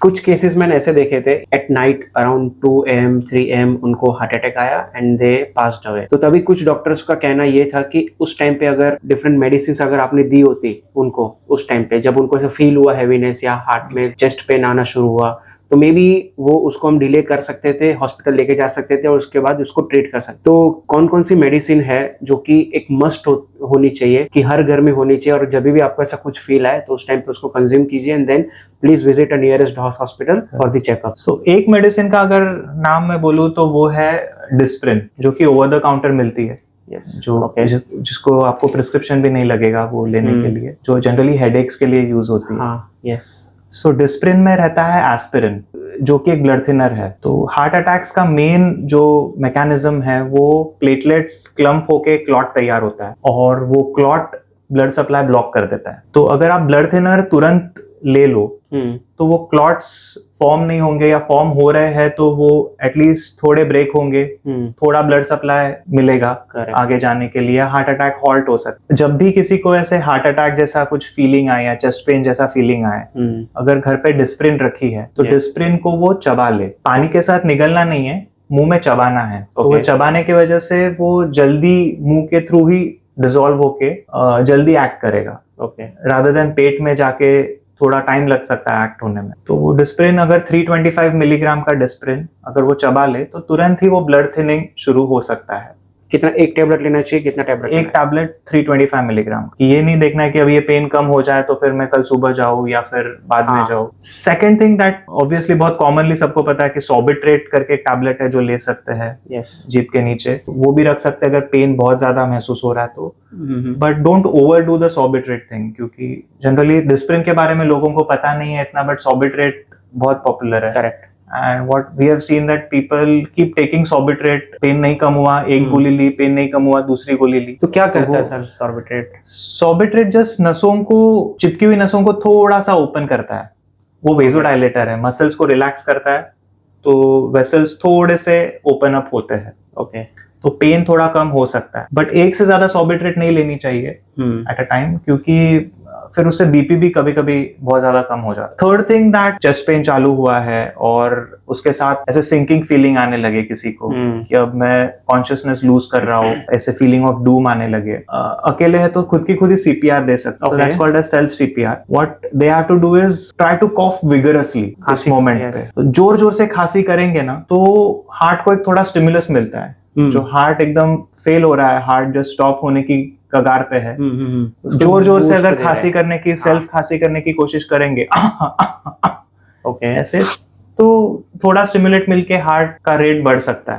कुछ केसेस मैंने ऐसे देखे थे at night around 2 AM 3 AM उनको हार्ट अटैक आया एंड दे पास्ड अवे। तो तभी कुछ डॉक्टर्स का कहना ये था कि उस टाइम पे अगर डिफरेंट मेडिसिन अगर आपने दी होती उनको उस टाइम पे, जब उनको ऐसा फील हुआ हैवीनेस या हार्ट में चेस्ट पेन आना शुरू हुआ, तो मे बी वो उसको हम डिले कर सकते थे, हॉस्पिटल लेके जा सकते थे और उसके बाद उसको ट्रीट कर सकते। तो कौन कौन सी मेडिसिन है जो कि एक मस्ट होनी चाहिए, कि हर घर में होनी चाहिए, और जब भी आपको ऐसा कुछ फील आए तो उस टाइम पे उसको कंज्यूम कीजिए and then please visit a nearest hospital for the checkup. So एक मेडिसिन का अगर नाम मैं बोलूँ तो वो है डिस्प्रिन, जो कि ओवर द काउंटर मिलती है। जिसको आपको प्रिस्क्रिप्शन भी नहीं लगेगा वो लेने के लिए, जो जनरली हेडेक्स के लिए यूज होती है। सो डिस्प्रिन में रहता है एस्पिरिन, जो कि एक ब्लड थिनर है। तो हार्ट अटैक्स का मेन जो मैकेनिज्म है वो प्लेटलेट्स क्लम्प होके क्लॉट तैयार होता है और वो क्लॉट ब्लड सप्लाई ब्लॉक कर देता है। तो अगर आप ब्लड थिनर तुरंत ले लो तो वो क्लॉट्स फॉर्म नहीं होंगे, या फॉर्म हो रहे हैं तो वो एटलीस्ट थोड़े ब्रेक होंगे, थोड़ा ब्लड सप्लाई मिलेगा आगे जाने के लिए, हार्ट अटैक हॉल्ट हो सकता है। जब भी किसी को ऐसे हार्ट अटैक जैसा कुछ फीलिंग आए या चेस्ट पेन जैसा फीलिंग आए, अगर घर पे डिस्प्रिन रखी है तो डिस्प्रिन को वो चबा ले। पानी के साथ निगलना नहीं है, मुंह में चबाना है। तो वो चबाने की वजह से वो जल्दी मुंह के थ्रू ही डिसॉल्व होके जल्दी एक्ट करेगा, रादर देन पेट में जाके थोड़ा टाइम लग सकता है एक्ट होने में। तो वो डिस्प्रिन अगर 325 मिलीग्राम का डिस्प्रिन अगर वो चबा ले तो तुरंत ही वो ब्लड थिनिंग शुरू हो सकता है। कितना एक टेबलेट लेना चाहिए, कितना टेबलेट? एक टैबलेट 325 मिलीग्राम की। ये नहीं देखना है कि अभी ये पेन कम हो जाए तो फिर मैं कल सुबह जाऊं या फिर बाद में जाऊं। सेकंड थिंग दैट ऑब्वियसली बहुत कॉमनली सबको पता है कि सॉर्बिट्रेट करके एक टैबलेट है जो ले सकते हैं जीभ के नीचे, वो भी रख सकते हैं अगर पेन बहुत ज्यादा महसूस हो रहा है तो। But don't over do the Sorbitrate thing, क्योंकि जनरली डिस्प्रिन के बारे में लोगों को पता नहीं है इतना, बट सॉर्बिट्रेट बहुत पॉपुलर है। Correct. And what we have seen that people keep taking Sorbitrate, pain नहीं कम हुआ, एक गोली ली, पेन नहीं कम हुआ, दूसरी गोली ली। तो क्या करता है सर सॉर्बिट्रेट? सॉर्बिट्रेट जस्ट नसों को, चिपकी हुई नसों को थोड़ा सा ओपन करता है। वो वेजोडाइलेटर है, मसल्स को रिलैक्स करता है, तो वेसल्स थोड़े से ओपन अप होते हैं। तो पेन थोड़ा कम हो सकता है, बट एक से ज्यादा सॉर्बिट्रेट नहीं लेनी चाहिए एट अ टाइम, क्योंकि फिर उससे बीपी भी कभी कभी बहुत ज्यादा कम हो जाता है। Third thing that chest pain चालू हुआ है और उसके साथ ऐसे सिंकिंग फीलिंग आने लगे किसी को कि अब मैं कॉन्शियसनेस लूज कर रहा हूँ, ऐसे फीलिंग ऑफ डूम आने लगे। अकेले है तो खुद ही सीपीआर दे सकते हैं। That's called as self CPR. What they have to do is try to cough vigorously इस मोमेंट पे। तो जोर जोर से खांसी करेंगे ना तो हार्ट को एक थोड़ा स्टिमुलस मिलता है। जो हार्ट एकदम फेल हो रहा है, हार्ट जो स्टॉप होने की कगार पे है, जोर जोर से अगर खांसी करने की, सेल्फ खांसी करने की कोशिश करेंगे ऐसे, तो थोड़ा स्टिमुलेट मिलके हार्ट का रेट बढ़ सकता है।